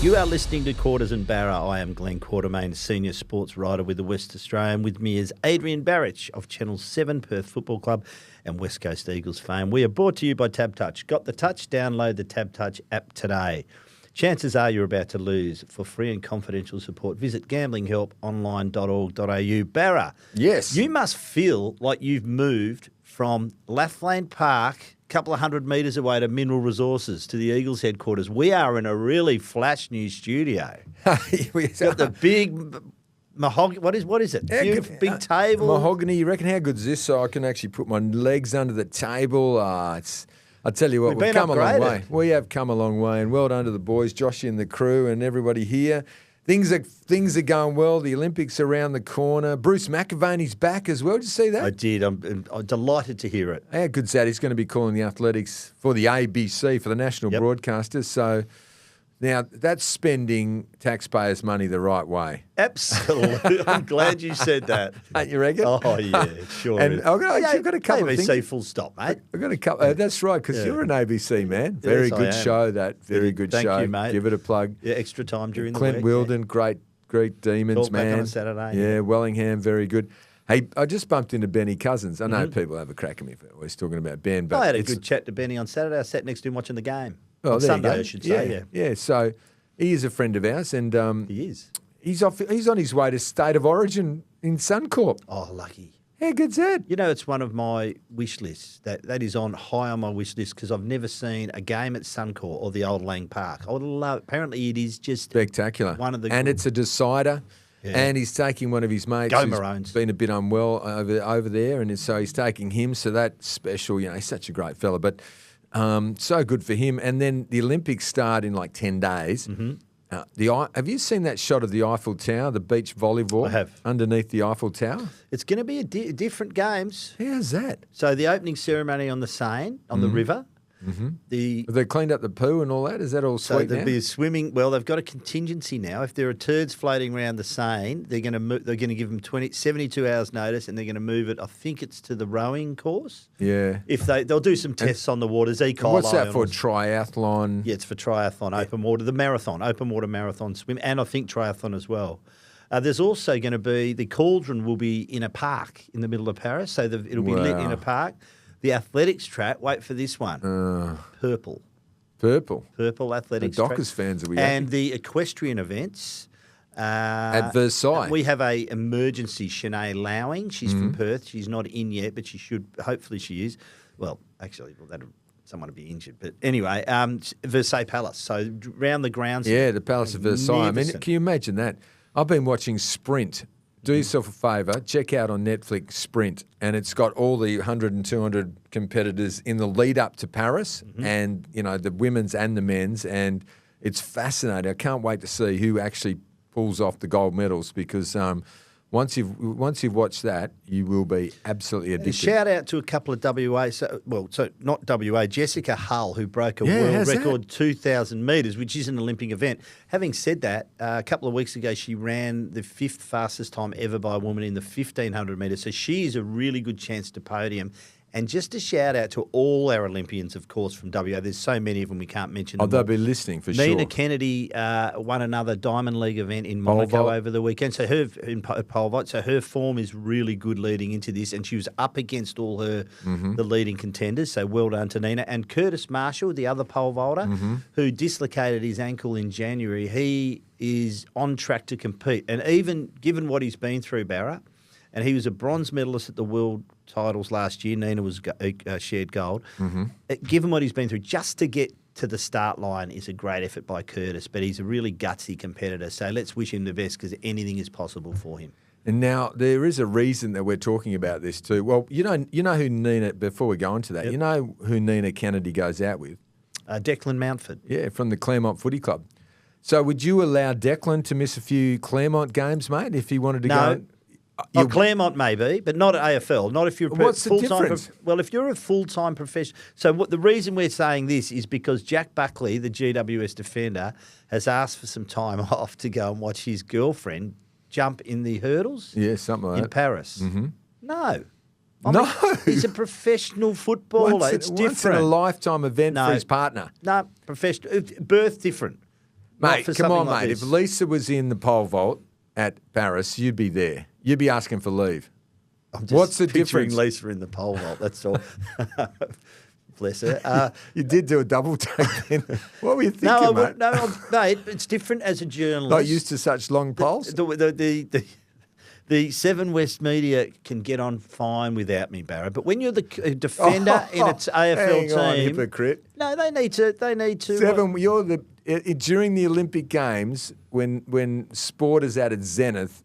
You are listening to Quarters and Barra. I am Glenn Quartermain, senior sports writer with the West Australian. With me is Adrian Barrich of Channel 7 Perth Football Club and West Coast Eagles fame. We are brought to you by Tab Touch. Got the touch? Download the Tab Touch app today. Chances are you're about to lose. For free and confidential support, visit gamblinghelponline.org.au. Barra, yes, you must feel like you've moved from Lathlane Park, couple of 100 metres away, to Mineral Resources, to the Eagles headquarters. We are in a really flash new studio. We've got the big mahogany. What is it? Beautiful big table. Mahogany. You reckon how good's this? So I can actually put my legs under the table. I tell you what, we've come a long way. We have come a long way, and well done to the boys, Joshy and the crew, and everybody here. Things are going well. The Olympics are around the corner. Bruce McAvaney's back as well. Did you see that? I did. I'm delighted to hear it. How good's that? He's going to be calling the athletics for the ABC, for the national broadcasters. So now that's spending taxpayers' money the right way. Absolutely. I'm glad you said that. Don't you reckon? Oh, yeah, sure. And I've got a couple ABC of things. Full stop, mate. I've got a couple. That's right, because you're an ABC man. Very good show, that. Very good show. Thank you, mate. Give it a plug. Yeah, extra time during the week. Clint Wilden, great Demons, Talk man. back on a Saturday. Yeah, Wellingham, very good. Hey, I just bumped into Benny Cousins. I know people have a crack at me for always talking about Ben, but I had a good chat to Benny on Saturday. I sat next to him watching the game. Oh, on Sunday, I should say. Yeah. So he is a friend of ours, and he is. He's on his way to State of Origin in Suncorp. Oh, lucky. How good's that? You know, it's one of my wish lists. That is high on my wish list because I've never seen a game at Suncorp or the Old Lang Park. I would love. Apparently, it is just spectacular. It's a decider. Yeah. And he's taking one of his mates who's been a bit unwell over there, and so he's taking him. So that's special. You know, he's such a great fella. But so good for him. And then the Olympics start in like 10 days. Mm-hmm. Have you seen that shot of the Eiffel Tower, the beach volleyball? I have. Underneath the Eiffel Tower? It's going to be different games. How's that? So the opening ceremony on the Seine, on the river. Mm-hmm. Have they cleaned up the poo and all that? Is that all sweet now? So there'll be swimming. Well, they've got a contingency now. If there are turds floating around the Seine, they're going to give them 72 hours notice, and they're going to move it. I think it's to the rowing course. Yeah. If they'll do some tests on the waters. E. coli. What's that for? Triathlon? Yeah, it's for triathlon, open water, the marathon, open water marathon swim, and I think triathlon as well. There's also going to be the cauldron will be in a park in the middle of Paris, so it'll be lit in a park. The athletics track, wait for this one, purple athletics track. The Dockers fans are we and the equestrian events. At Versailles. We have a emergency, Shanae Lowing. She's from Perth. She's not in yet, but she should, hopefully she is. Well, actually, someone will be injured. But anyway, Versailles Palace. So round the grounds. Yeah, the Palace of Versailles. I mean, can you imagine that? I've been watching Sprint. Do yourself a favour, check out on Netflix Sprint, and it's got all the 100 and 200 competitors in the lead up to Paris, and you know the women's and the men's, and it's fascinating. I can't wait to see who actually pulls off the gold medals because once you've watched that, you will be absolutely addicted. Shout out to a couple of WA, so not WA, Jessica Hull, who broke a world record 2,000 metres, which is an Olympic event. Having said that, a couple of weeks ago, she ran the 5th fastest time ever by a woman in the 1,500 metres. So she is a really good chance to podium. And just a shout out to all our Olympians, of course, from WA. There's so many of them we can't mention them. They'll be listening for sure. Nina Kennedy won another Diamond League event in Monaco over the weekend. So in pole vault. So her form is really good leading into this, and she was up against all the leading contenders. So well done to Nina. And Curtis Marshall, the other pole vaulter, who dislocated his ankle in January, he is on track to compete. And even given what he's been through, Barra, and he was a bronze medalist at the World Titles last year. Nina was shared gold. Given what he's been through, just to get to the start line is a great effort by Curtis, but he's a really gutsy competitor. So let's wish him the best because anything is possible for him. And now there is a reason that we're talking about this too. Well, you know who Nina, before we go into that, you know who Nina Kennedy goes out with? Declan Mountford. Yeah, from the Claremont Footy Club. So would you allow Declan to miss a few Claremont games, mate, if he wanted to go? Claremont maybe, but not at AFL. Not if you're What's the difference? Well, if you're a full-time professional. So the reason we're saying this is because Jack Buckley, the GWS defender, has asked for some time off to go and watch his girlfriend jump in the hurdles. Yeah, something like that. In Paris. No. No. He's a professional footballer. It's different. Once in a lifetime event for his partner. No, professional. Birth different. Mate, come on, mate. If Lisa was in the pole vault at Paris, you'd be there. You'd be asking for leave. What's the difference? Lisa in the pole vault, that's all. Bless her. You did do a double take then. What were you thinking, mate? Mate, it's different as a journalist. Not used to such long poles? The Seven West media can get on fine without me, Barra. But when you're the defender in its AFL team, on, hypocrite. No, they need to. Seven. During the Olympic Games when sport is at its zenith,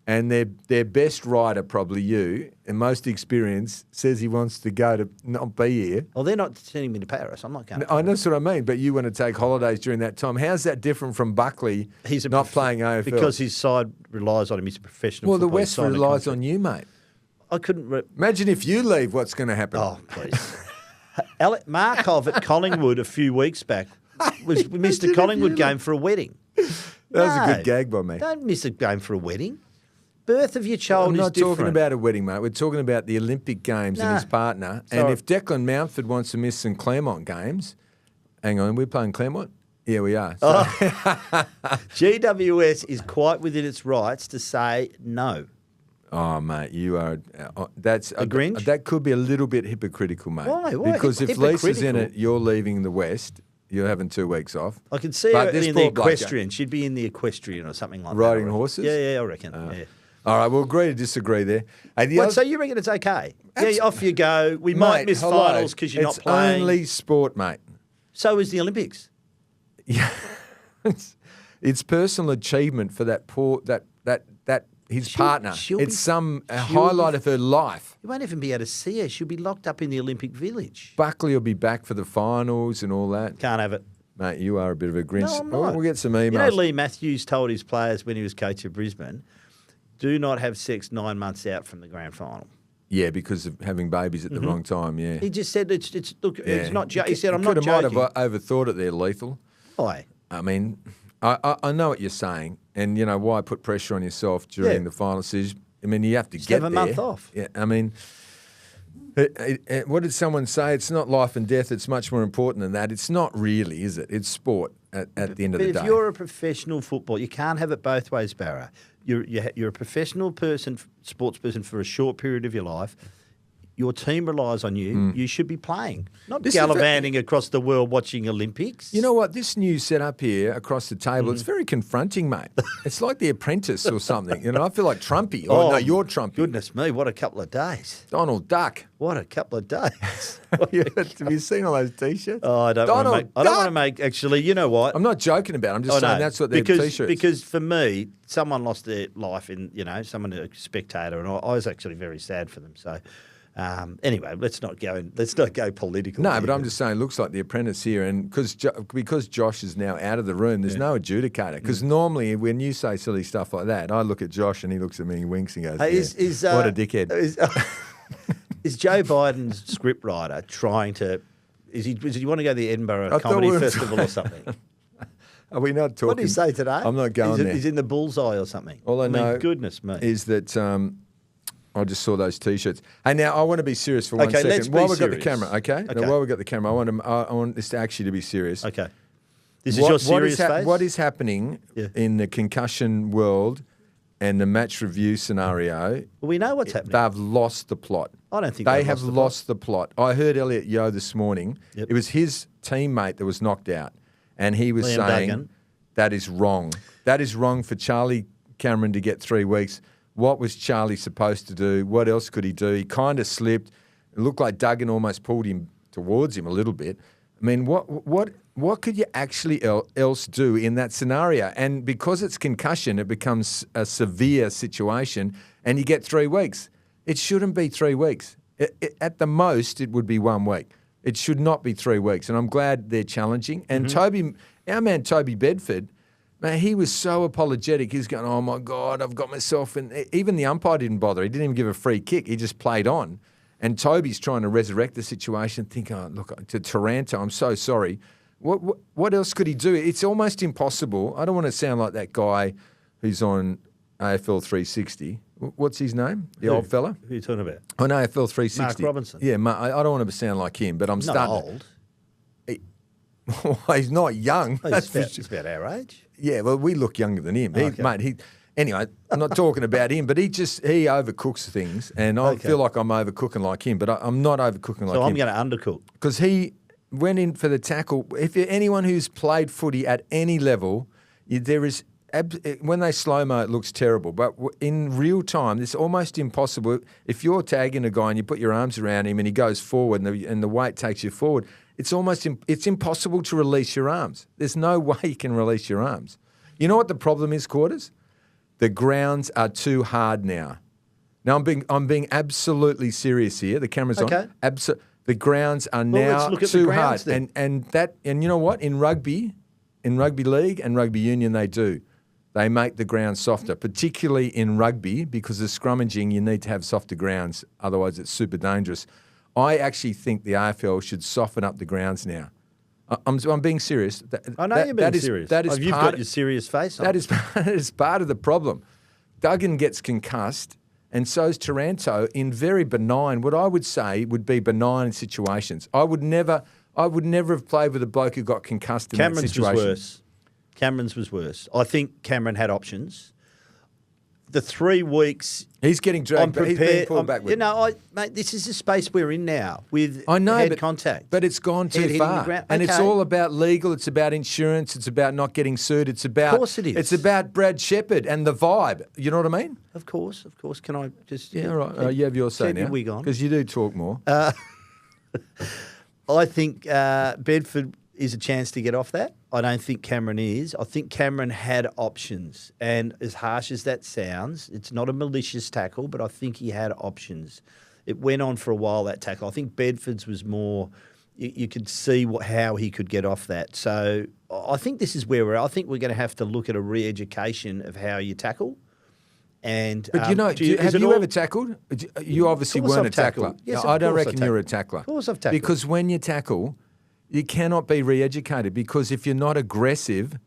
and their best rider, probably you, and most experienced, says he wants to go to not be here. Well, they're not sending me to Paris. I'm not going. I know that's what I mean. But you want to take holidays during that time. How's that different from Buckley? He's not playing AFL because his side relies on him. He's a professional. Well, the West relies on you, mate. I couldn't. Imagine if you leave, what's going to happen? Oh, please. Markov at Collingwood a few weeks back missed a Collingwood game for a wedding. That was a good gag by me. Don't miss a game for a wedding. Birth of your child is different. I'm not talking about a wedding, mate. We're talking about the Olympic Games and his partner. Sorry. And if Declan Mountford wants to miss some Claremont games, hang on, we're playing Claremont? Yeah, we are. So. GWS is quite within its rights to say no. Oh, mate, you are. That's a Grinch? That could be a little bit hypocritical, mate. Why? Because if Lisa's in it, you're leaving the West. You're having 2 weeks off. I can see her in the equestrian. She'd be in the equestrian or something like that. Riding horses? Yeah, I reckon. Yeah. All right, we'll agree to disagree there. So you reckon it's okay? Yeah, off you go. We might miss finals because you're not playing. It's only sport, mate. So is the Olympics. Yeah, it's personal achievement for that his partner. It's some highlight of her life. You won't even be able to see her. She'll be locked up in the Olympic Village. Buckley will be back for the finals and all that. Can't have it. Mate, you are a bit of a Grinch. No, I'm not. We'll get some emails. You know, Lee Matthews told his players when he was coach of Brisbane, do not have sex 9 months out from the grand final. Yeah, because of having babies at the wrong time, yeah. He just said, it's not he said, I'm not joking. Might have overthought it there, Lethal. Why? I mean, I know what you're saying, and, you know, why put pressure on yourself during the final season? I mean, you have to get have a month off. Yeah, I mean, what did someone say? It's not life and death. It's much more important than that. It's not really, is it? It's sport at the end of the day. But if you're a professional footballer, you can't have it both ways, Barra. You're a professional person, sports person for a short period of your life. Your team relies on you. You should be playing, not gallivanting across the world watching Olympics. You know what? This new setup here across the table, it's very confronting, mate. It's like The Apprentice or something. You know, I feel like Trumpy. No, you're Trumpy. Goodness me, what a couple of days. Donald Duck. What a couple of days. Have you seen all those T-shirts? Oh, I don't want to make, actually, you know what? I'm not joking about it. I'm just saying that's what their T-shirts. Because for me, someone lost their life in, a spectator, and I was actually very sad for them. So, anyway, let's not go political. No, but I'm just saying, it looks like The Apprentice here, and because Josh is now out of the room, there's no adjudicator. Because normally, when you say silly stuff like that, I look at Josh and he looks at me and winks and goes, "What a dickhead." Is Joe Biden's scriptwriter trying to? Does he want to go to the Edinburgh Comedy Festival or something? Are we not talking? What did he say today? I'm not going there. He's in the bullseye or something. All I know, goodness me, is that. I just saw those T-shirts. And now I want to be serious for 1 second. Let's be while we've serious. got the camera, okay? Now, while we've got the camera, I want this to actually to be serious. Okay. This is your serious face? What is happening in the concussion world and the match review scenario? Well, we know what's happening. They've lost the plot. I don't think they have lost the plot. I heard Elliot Yeo this morning. Yep. It was his teammate that was knocked out. And he was saying that is wrong. That is wrong for Charlie Cameron to get 3 weeks. What was Charlie supposed to do? What else could he do? He kind of slipped. It looked like Duggan almost pulled him towards him a little bit. I mean, what could you actually else do in that scenario? And because it's concussion, it becomes a severe situation, and you get 3 weeks. It shouldn't be 3 weeks. At the most, it would be 1 week. It should not be 3 weeks, and I'm glad they're challenging. And our man Toby Bedford, man, he was so apologetic. He's going, "Oh my God, I've got myself in." Even the umpire didn't bother. He didn't even give a free kick. He just played on. And Toby's trying to resurrect the situation, think, "Oh, look, to Taranto, I'm so sorry." What else could he do? It's almost impossible. I don't want to sound like that guy who's on AFL 360. What's his name? The old fella? Who are you talking about? On AFL 360. Mark Robinson. Yeah, I don't want to sound like him, but I'm starting. Not old. Well, he's not young. Well, he's about our age. Yeah, well, we look younger than him. Okay. Anyway, I'm not talking about him, but he overcooks things, and I feel like I'm overcooking like him, but I'm not overcooking like him. So I'm going to undercook. Because he went in for the tackle. If you're anyone who's played footy at any level, there is when they slow-mo, it looks terrible. But in real time, it's almost impossible. If you're tagging a guy and you put your arms around him and he goes forward and the weight takes you forward, it's impossible to release your arms. There's no way you can release your arms. You know what the problem is, Quarters? The grounds are too hard now. Now I'm being absolutely serious here. The camera's on. The grounds are now too hard. And you know what? In rugby league and rugby union, they make the ground softer, particularly in rugby, because of scrummaging, you need to have softer grounds. Otherwise, it's super dangerous. I actually think the AFL should soften up the grounds now. I'm being serious. I know you're being serious. You've got your serious face on. That is part of the problem. Duggan gets concussed, and so's Taranto in very benign, what I would say would be benign situations. I would never have played with a bloke who got concussed in that situation. Cameron's was worse. I think Cameron had options. The 3 weeks... He's getting dragged, he's being pulled backward. Mate, this is the space we're in now with head contact. But it's gone too far. And it's all about legal, it's about insurance, it's about not getting sued, it's about... Of course it is. It's about Brad Shepherd and the vibe. You know what I mean? Of course. Can I just... Yeah, all right. You have your say now. Wig on. Because you do talk more. I think Bedford is a chance to get off that. I don't think Cameron is. I think Cameron had options. And as harsh as that sounds, it's not a malicious tackle, but I think he had options. It went on for a while, that tackle. I think Bedford's was more, you could see how he could get off that. So I think this is where we're at. I think we're going to have to look at a re-education of how you tackle. And but have you ever tackled? You obviously weren't a tackler. Yes, I don't reckon you're a tackler. Of course I've tackled. Because when you tackle... You cannot be re-educated, because if you're not aggressive,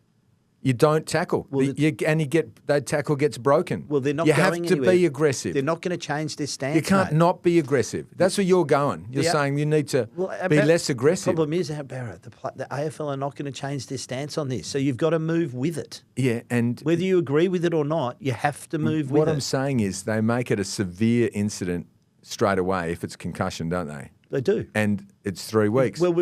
you don't tackle. Well, that tackle gets broken. Well, they're not. You have to be aggressive. They're not going to change their stance. You can't not be aggressive. That's where you're going. You're saying you need to be less aggressive. The problem is, Barra, the AFL are not going to change their stance on this. So you've got to move with it. Yeah, and whether you agree with it or not, you have to move with it. What I'm saying is, they make it a severe incident straight away if it's concussion, don't they? They do. And it's 3 weeks. Well,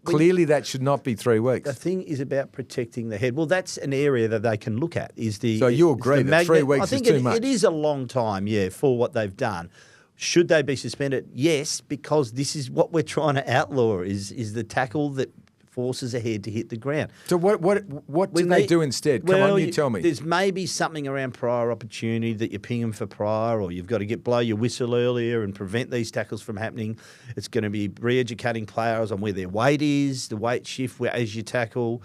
clearly that should not be 3 weeks. The thing is about protecting the head. Well, that's an area that they can look at. So you agree that 3 weeks is too much? It is a long time, for what they've done. Should they be suspended? Yes, because this is what we're trying to outlaw, is the tackle that forces a head to hit the ground. So what do they do instead? Come on, you tell me. There's maybe something around prior opportunity that you ping them for prior, or you've got to blow your whistle earlier and prevent these tackles from happening. It's going to be re-educating players on where their weight is, the weight shift as you tackle.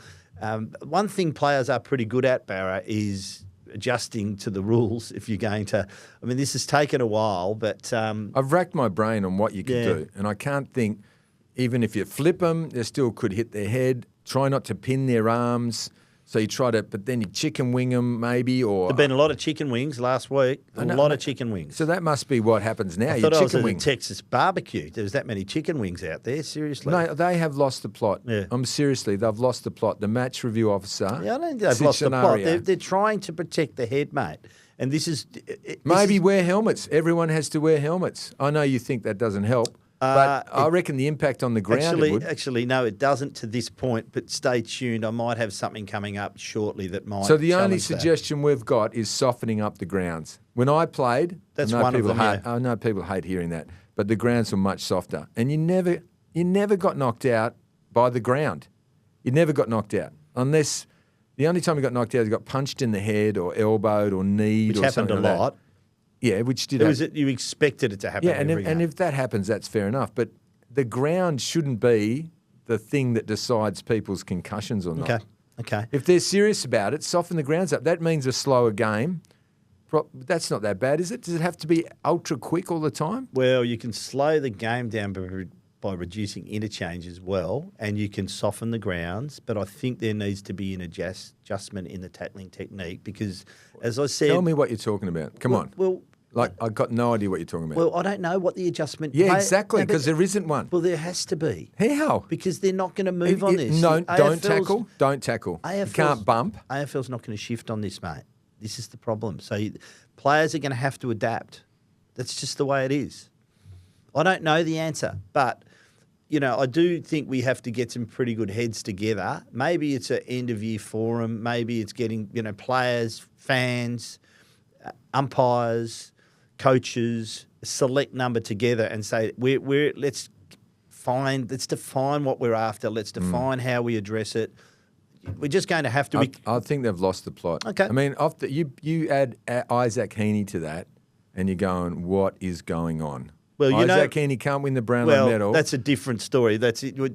One thing players are pretty good at, Barra, is adjusting to the rules if you're going to... I mean, this has taken a while, but... I've racked my brain on what you can do, and I can't think... Even if you flip them, they still could hit their head. Try not to pin their arms. So you try to, but then you chicken wing them maybe, or... There've been a lot of chicken wings last week. A lot of chicken wings. So that must be what happens now. I thought I was at a Texas barbecue. There was that many chicken wings out there, seriously. No, they have lost the plot. Yeah. Seriously, they've lost the plot. The match review officer... Yeah, I don't think they've lost the plot. They're trying to protect the head, mate. And this is... wear helmets. Everyone has to wear helmets. I know you think that doesn't help. But I reckon the impact on the ground would. Actually, no, it doesn't to this point, but stay tuned. I might have something coming up shortly that might. So the only suggestion we've got is softening up the grounds. When I played, that's one of them. I know people hate hearing that, but the grounds were much softer. And you never got knocked out by the ground. You never got knocked out. Unless the only time you got knocked out, you got punched in the head or elbowed or kneed or something like that. Which happened a lot. Yeah, which did happen. You expected it to happen. Yeah, and if that happens, that's fair enough. But the ground shouldn't be the thing that decides people's concussions or not. Okay. If they're serious about it, soften the grounds up. That means a slower game. That's not that bad, is it? Does it have to be ultra quick all the time? Well, you can slow the game down by reducing interchange as well, and you can soften the grounds. But I think there needs to be an adjustment in the tackling technique because, as I said... Tell me what you're talking about. Come on. Well, Like, I've got no idea what you're talking about. Well, I don't know what the adjustment... Yeah, exactly, because there isn't one. Well, there has to be. How? Because they're not going to move on this. No, don't tackle. Don't tackle. You can't bump. AFL's not going to shift on this, mate. This is the problem. So players are going to have to adapt. That's just the way it is. I don't know the answer, but... I do think we have to get some pretty good heads together. Maybe it's an end-of-year forum. Maybe it's getting, players, fans, umpires, coaches, a select number together and say, let's define what we're after. Let's define how we address it. We're just going to have to... I think they've lost the plot. Okay. I mean, you add Isaac Heaney to that and you're going, what is going on? Well, Isaac Heaney can't win the Brownlow medal. That's a different story.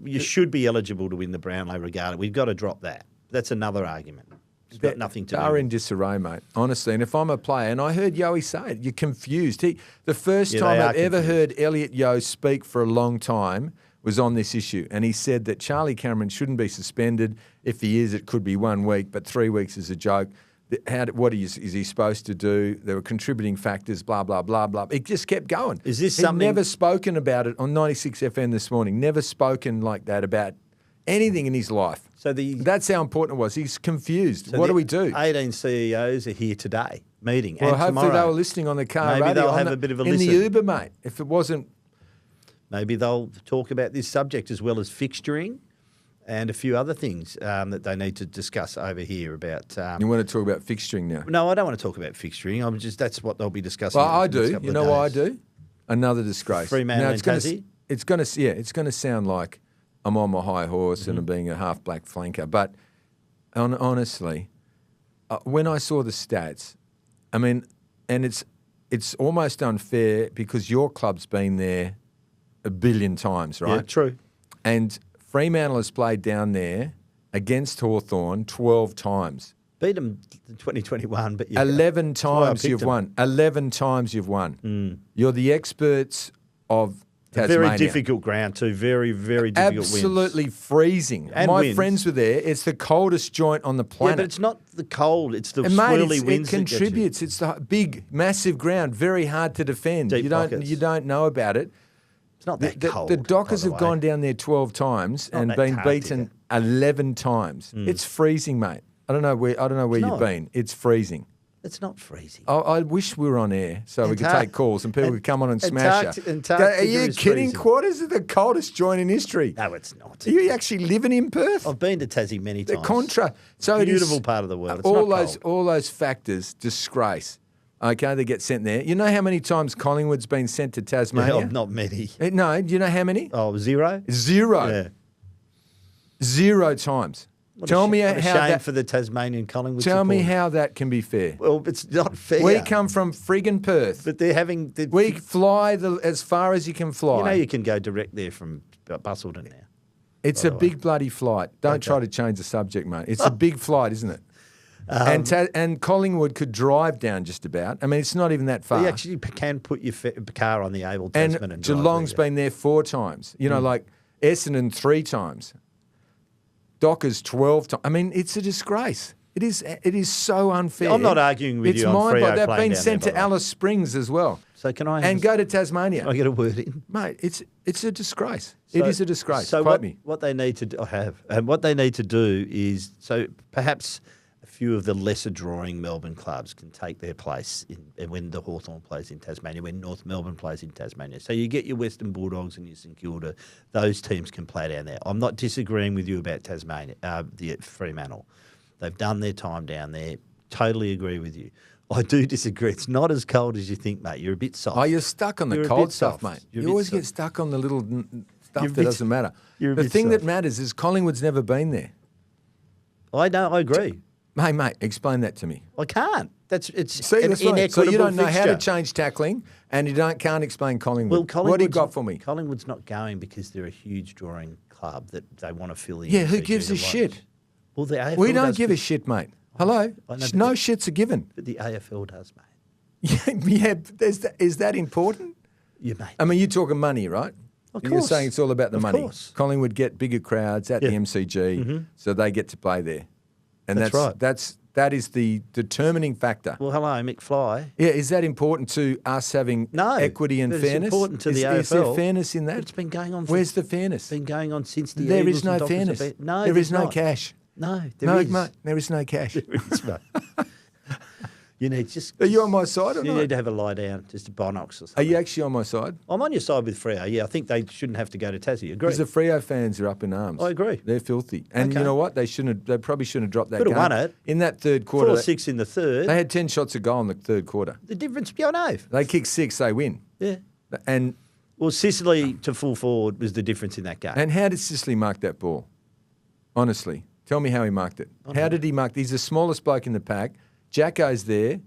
You should be eligible to win the Brownlow regardless. We've got to drop that. That's another argument. It's got nothing to do. They're in disarray, mate. Honestly, and if I'm a player, and I heard Yowie say it, you're confused. The first time I've ever heard Elliot Yeo speak for a long time was on this issue, and he said that Charlie Cameron shouldn't be suspended. If he is, it could be 1 week, but 3 weeks is a joke. What is he supposed to do? There were contributing factors, blah, blah, blah, blah. It just kept going. Is this something... He'd never spoken about it on 96 FM this morning. Never spoken like that about anything in his life. That's how important it was. He's confused. What do we do? 18 CEOs are here today, meeting. Well, and hopefully tomorrow, they were listening on the car radio. Maybe they'll have a bit of a listen. In the Uber, mate. If it wasn't... Maybe they'll talk about this subject as well as fixturing. And a few other things that they need to discuss over here about... you want to talk about fixturing now? No, I don't want to talk about fixturing. That's what they'll be discussing. Well, I do. You know why I do? Another disgrace. Fremantle and Tassie? It's going to sound like I'm on my high horse and I'm being a half-black flanker. But honestly, when I saw the stats, I mean, and it's almost unfair because your club's been there a billion times, right? Yeah, true. And... Fremantle has played down there against Hawthorn 12 times. Beat them in 2021, but 11 times you've won. 11 times you've won. You're the experts of Tasmania. Very difficult ground too. Very, very difficult wins. Absolutely freezing. And my wins. friends were there. It's the coldest joint on the planet. Yeah, but it's not the cold. It's the and swirly mate, winds. It contributes. It's the big, massive ground. Very hard to defend. Deep You don't know about it. It's not that cold. The Dockers have gone down there 12 times and been beaten 11 times. It's freezing, mate. I don't know where you've been. It's freezing. It's not freezing. I wish we were on air so we could take calls and people could come on and smash us. Are you kidding? Quarters are the coldest joint in history. No, it's not. Are you actually living in Perth? I've been to Tassie many times. So beautiful part of the world. It's all those factors, disgrace. Okay, they get sent there. You know how many times Collingwood's been sent to Tasmania? Yeah, not many. No, do you know how many? Oh, 0? 0. Yeah. 0 times. Tell me how that for the Tasmanian Collingwood. Tell me how that can be fair. Well, it's not fair. We come from friggin' Perth, but they're having. We fly as far as you can fly. You know, you can go direct there from Busselton now. It's a big bloody flight. Don't try to change the subject, mate. It's a big flight, isn't it? And Collingwood could drive down just about. I mean, it's not even that far. You actually can put your car on the Able Tasman and Geelong's been there 4 times. You know, like Essendon 3 times. Dockers 12 times. I mean, it's a disgrace. It is so unfair. I'm not arguing with you on Freo. They've been sent to Alice Springs as well. So can I... And go to Tasmania. I get a word in? Mate, it's a disgrace. It is a disgrace. So Quote me. What they need to do, what they need to do is, so perhaps a few of the lesser drawing Melbourne clubs can take their place when the Hawthorn plays in Tasmania, when North Melbourne plays in Tasmania. So you get your Western Bulldogs and your St Kilda. Those teams can play down there. I'm not disagreeing with you about Tasmania, the Fremantle. They've done their time down there. Totally agree with you. I do disagree. It's not as cold as you think, mate. You're a bit soft. Oh, you're stuck on the cold stuff, mate. You always get stuck on the little stuff that doesn't matter. The thing that matters is Collingwood's never been there. I know. I agree. Hey, mate, explain that to me. I can't. It's See, an inequitable So you don't know fixture. how to change tackling, and you can't explain Collingwood. Well, what do you got for me? Collingwood's not going because they're a huge drawing club that they want to fill in. Yeah, who gives a shit? Well, the AFL we don't give a shit, mate. Hello? No shit's a given. But the AFL does, mate. Yeah, is that important? Yeah, mate. I mean, you're talking money, right? Of You're course. saying it's all about the money. Course. Collingwood get bigger crowds at the MCG, so they get to play there. And that's right. that is the determining factor. Well, hello, Mick Fly. Yeah, is that important to us having equity and fairness? It's important to the AFL. Is there fairness in that? But it's been going on. Where's the fairness? It's been going on since the There Eagles is no and Dockers fairness. have been- No, there is no not. cash. No, there is. Mate, there is no cash. There is, mate. You need just. Are you on my side or You not? need to have a lie down, just a Bonox or something. Are you actually on my side? I'm on your side with Freo. Yeah, I think they shouldn't have to go to Tassie. Agree. Because the Freo fans are up in arms. I agree. They're filthy. And Okay. you know what? They probably shouldn't have dropped that Could have game. won it. In that third quarter. 4-6 in the third. They had 10 shots a goal in the third quarter. The difference, I know. They kick 6, they win. Yeah. And Well, Sicily to full forward was the difference in that game. how did Sicily mark that ball? Honestly. Tell me how he marked it. How did he mark it? He's the smallest bloke in the pack. Jacko's there.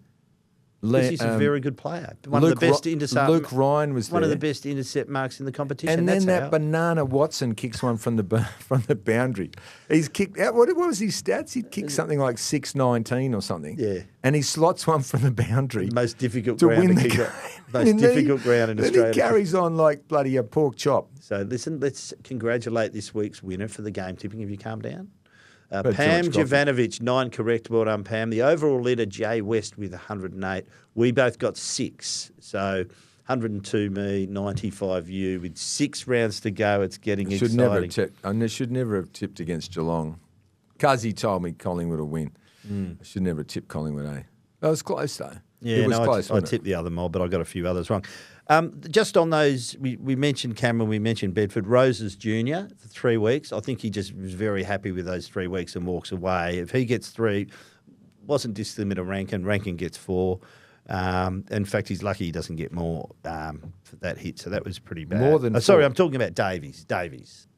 He's a very good player. One of the best intercept. Luke Ryan was there. One of the best intercept marks in the competition. And then That's how. banana Watson kicks one from the boundary. He's kicked out. What was his stats? He kicked something like 6-19 or something. Yeah. And he slots one from the boundary. Most difficult to ground win to the kick game. it. Most difficult ground in Australia. Then he carries on like bloody a pork chop. So listen, let's congratulate this week's winner for the game tipping. Have you calmed down? But Pam George Coffey. Jovanovic, 9 correct. Well done, Pam. The overall leader, Jay West, with 108. We both got 6. So 102 me, 95 you. With 6 rounds to go, it's getting exciting. I should never have tipped against Geelong. Cuzzy told me Collingwood will win. I should never have tipped Collingwood, eh? That was close, though. Yeah, it was close, I wasn't it? tipped the other mob, but I got a few others wrong. Just on those, we mentioned Cameron, we mentioned Bedford. Roses Jr. for 3 weeks. I think he just was very happy with those 3 weeks and walks away. If he gets 3, wasn't dissimilar to Rankin. Rankin gets 4. In fact, he's lucky he doesn't get more for that hit. So that was pretty bad. More than sorry, 4. I'm talking about Davies.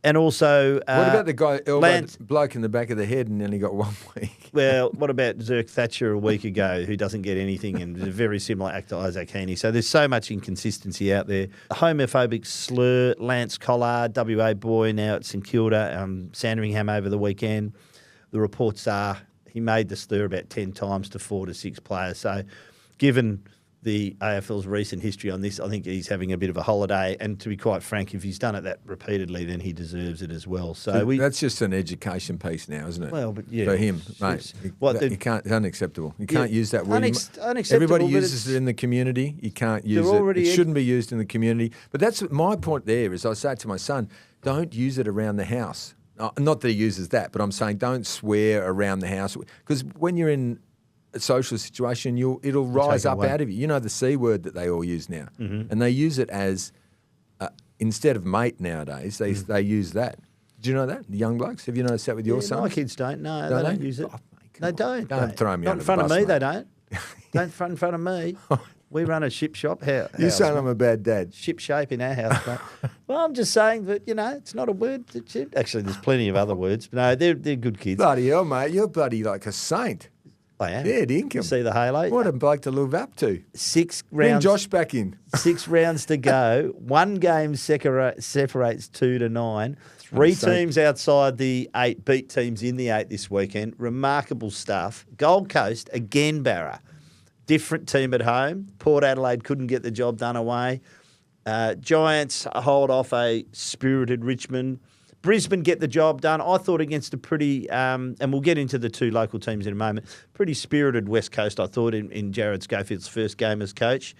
And also, What about the guy elbowed bloke in the back of the head and only got 1 week? Well, what about Zirk Thatcher a week ago, who doesn't get anything, and a very similar act to Isaac Heaney? So there's so much inconsistency out there. Homophobic slur, Lance Collard, WA boy, now at St Kilda, Sandringham over the weekend. The reports are he made the slur about 10 times to 4 to 6 players. So given the AFL's recent history on this, I think he's having a bit of a holiday. And to be quite frank, if he's done it that repeatedly, then he deserves it as well. So that's just an education piece now, isn't it? Well, but yeah, for him, mate. You can't. It's unacceptable. You can't use that word. Unacceptable. Everybody uses it in the community. You can't use it. It shouldn't be used in the community. But that's my point. There is, I say to my son, don't use it around the house. Not that he uses that, but I'm saying don't swear around the house, because when you're in a social situation, it'll rise up out of you. You know the C word that they all use now, and they use it as instead of mate nowadays. They use that. Do you know that, the young blokes? Have you noticed that with your sons? My kids don't. No, they don't use it. Oh, mate, they don't. Don't throw me Not under in front the bus, of me. mate. They don't. Don't in front of me. We run a ship shop. You're house, saying mate. I'm a bad dad. Ship shape in our house, mate. Well, I'm just saying that, it's not a word. Actually, there's plenty of other words. But no, they're good kids. Bloody hell, mate. You're bloody like a saint. I am. Yeah, dinkum. See the halo? What a bloke to live up to. 6 Bring rounds. Josh back in. 6 rounds to go. 1 game separates 2 to 9. 3 teams outside the 8 beat teams in the 8 this weekend. Remarkable stuff. Gold Coast, again, Barra. Different team at home. Port Adelaide couldn't get the job done away. Giants hold off a spirited Richmond. Brisbane get the job done. I thought against a pretty, and we'll get into the 2 local teams in a moment, pretty spirited West Coast, I thought, in Jarrad Schofield's first game as coach.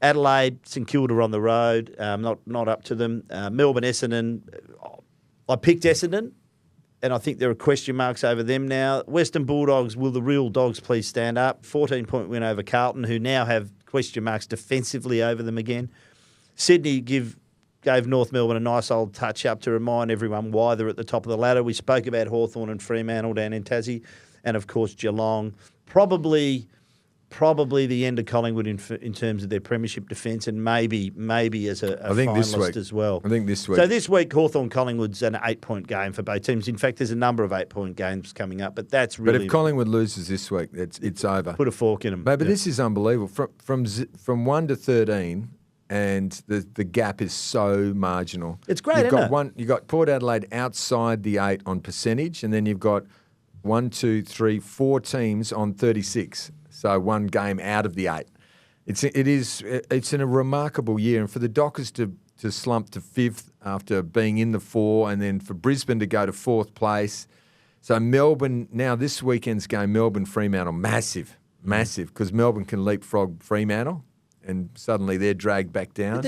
Adelaide, St Kilda on the road, not up to them. Melbourne, Essendon. I picked Essendon, and I think there are question marks over them now. Western Bulldogs, will the real dogs please stand up? 14-point win over Carlton, who now have question marks defensively over them again. Sydney gave North Melbourne a nice old touch-up to remind everyone why they're at the top of the ladder. We spoke about Hawthorn and Fremantle down in Tassie, and, of course, Geelong. Probably the end of Collingwood in terms of their premiership defence, and maybe as a finalist as well. I think this week. So this week, Hawthorn-Collingwood's an 8-point game for both teams. In fact, there's a number of 8-point games coming up, but that's really... But if Collingwood loses this week, it's over. Put a fork in them. But this is unbelievable. From 1 to 13... and the gap is so marginal. It's great, You've got Port Adelaide outside the 8 on percentage, and then you've got 1, 2, 3, 4 teams on 36. So 1 game out of the 8. It's in a remarkable year, and for the Dockers to slump to 5th after being in the 4, and then for Brisbane to go to 4th place, So Melbourne, now this weekend's game, Melbourne-Fremantle, massive, because Melbourne can leapfrog Fremantle and suddenly they're dragged back down.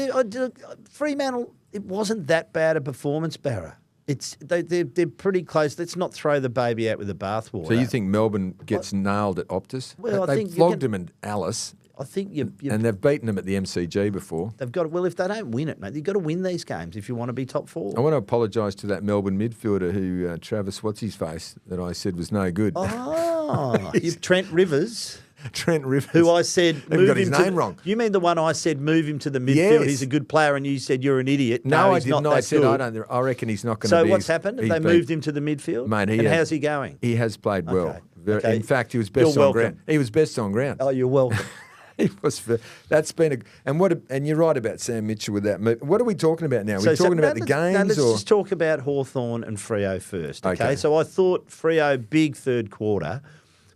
Fremantle, it wasn't that bad a performance, Barra. They're pretty close. Let's not throw the baby out with the bathwater. So you think Melbourne gets nailed at Optus? Well, they flogged them in Alice. I think and they've beaten them at the MCG before. They've got. Well, if they don't win it, mate, you've got to win these games if you want to be top four. I want to apologise to that Melbourne midfielder who Travis, what's his face, that I said was no good. Oh, Trent Rivers. Trent Rivers. Who I said move got his him name wrong. You mean the one I said move him to the midfield? Yes. He's a good player, and you said you're an idiot. No, I he's didn't. not I that said good. I reckon he's not going to be. So what's happened? They moved him to the midfield. Mate, and how's he going? He has played well. Okay. In fact, he was best on ground. He was best on ground. Oh, you're welcome. He was. That's been and you're right about Sam Mitchell with that move. What are we talking about now? We're talking about the games, let's just talk about Hawthorn and Freo first. Okay. So I thought Freo big third quarter,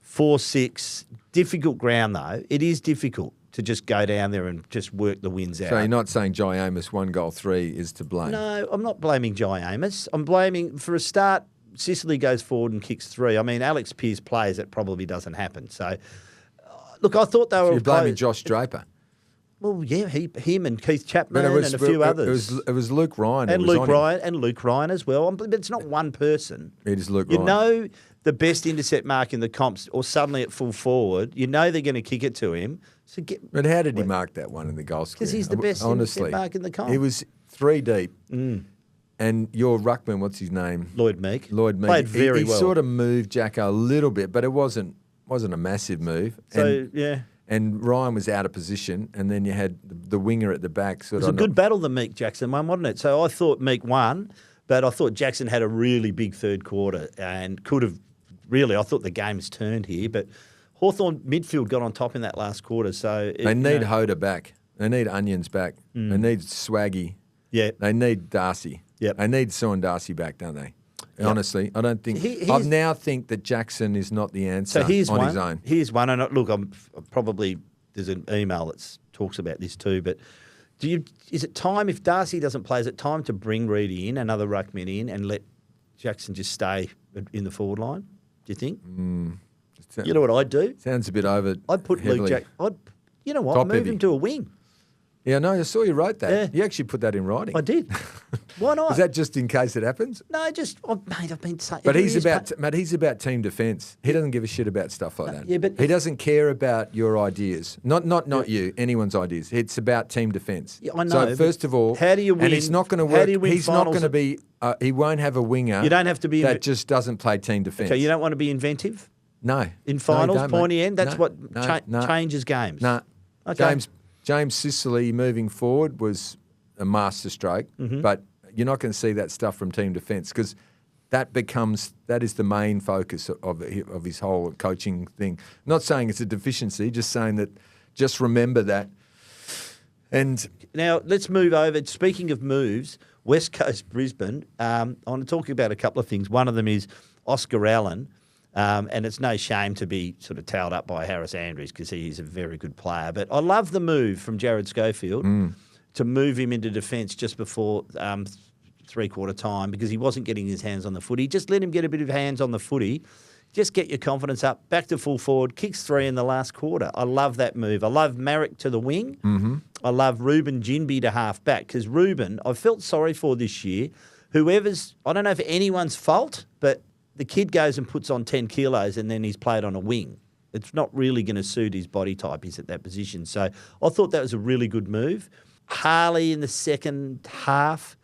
4-6, difficult ground though. It is difficult to just go down there and just work the wins out. So you're not saying Jai Amos 1 goal 3 is to blame? No, I'm not blaming Jai Amos. I'm blaming, for a start, Sicily goes forward and kicks 3. I mean, Alex Pearce plays, it probably doesn't happen. So, look, I thought they were... You're blaming Josh Draper? Well, yeah, him and Keith Chapman and a few others. It was Luke Ryan. And Luke Ryan as well. But it's not one person. It is Luke Ryan. You know the best intercept mark in the comps, or suddenly at full forward, you know they're going to kick it to him. So but how did he mark that one in the goal square? Because he's the best intercept mark in the comp. He was 3 deep. And your ruckman, what's his name? Lloyd Meek. Played very well. He sort of moved Jacko a little bit, but it wasn't a massive move. So, yeah. And Ryan was out of position, and then you had the winger at the back. It was a good battle, the Meek Jackson one, wasn't it? So I thought Meek won, but I thought Jackson had a really big third quarter and could have really, I thought the game's turned here, but Hawthorn midfield got on top in that last quarter. So they need Hoda back. They need Onions back. They need Swaggy. Yeah. They need Darcy. Yep. They need Sean Darcy back, don't they? Yep. Honestly, I don't think. I now think that Jackson is not the answer on his own. Here's one, and look, I'm probably there's an email that talks about this too. But is it time, if Darcy doesn't play, is it time to bring Reedy in, another ruckman in, and let Jackson just stay in the forward line? Do you think? You know what I'd do? Sounds a bit over. I'd put heavily. Luke Jack. You know what? Move him to a wing. Yeah, no, I saw you wrote that. Yeah. You actually put that in writing. I did. Why not? Is that just in case it happens? No, mate, I've been saying. But he's about team defence. He doesn't give a shit about stuff like that. Yeah, but he doesn't care about your ideas. Not you, anyone's ideas. It's about team defence. Yeah, I know. So first of all, how do you win? And it's not going to work. He's not going to be. He won't have a winger. You don't have to be that just doesn't play team defence. Okay, you don't want to be inventive. No. In finals, pointy end. That's what changes games. No. Okay. James Sicily moving forward was a masterstroke, but you're not going to see that stuff from team defence because that is the main focus of his whole coaching thing. Not saying it's a deficiency, just saying that just remember that. And now let's move over. Speaking of moves, West Coast Brisbane, I want to talk about a couple of things. One of them is Oscar Allen. And it's no shame to be sort of towed up by Harris Andrews because he's a very good player. But I love the move from Jarrad Schofield to move him into defence just before three-quarter time because he wasn't getting his hands on the footy. Just let him get a bit of hands on the footy. Just get your confidence up, back to full forward, kicks 3 in the last quarter. I love that move. I love Marek to the wing. I love Ruben Ginbey to half back because Ruben, I felt sorry for this year. I don't know if anyone's fault, but the kid goes and puts on 10 kilos and then he's played on a wing. It's not really going to suit his body type. He's at that position. So I thought that was a really good move. Harley in the second half,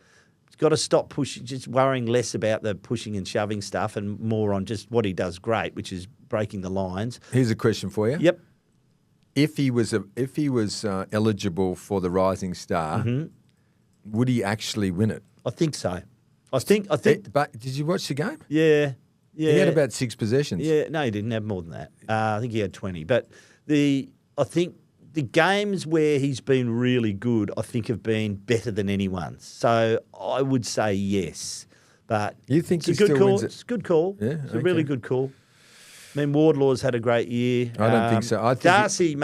he's got to stop pushing, just worrying less about the pushing and shoving stuff and more on just what he does great, which is breaking the lines. Here's a question for you. Yep. If he was eligible for the Rising Star, would he actually win it? I think so. I think. But did you watch the game? Yeah. Yeah. He had about 6 possessions. Yeah, no, he didn't have more than that. I think he had 20. But I think the games where he's been really good, I think have been better than anyone's. So I would say yes. But you think it's a good call. It's a good call. Yeah, it's a really good call. I mean, Wardlaw's had a great year. I don't think so. I think Darcy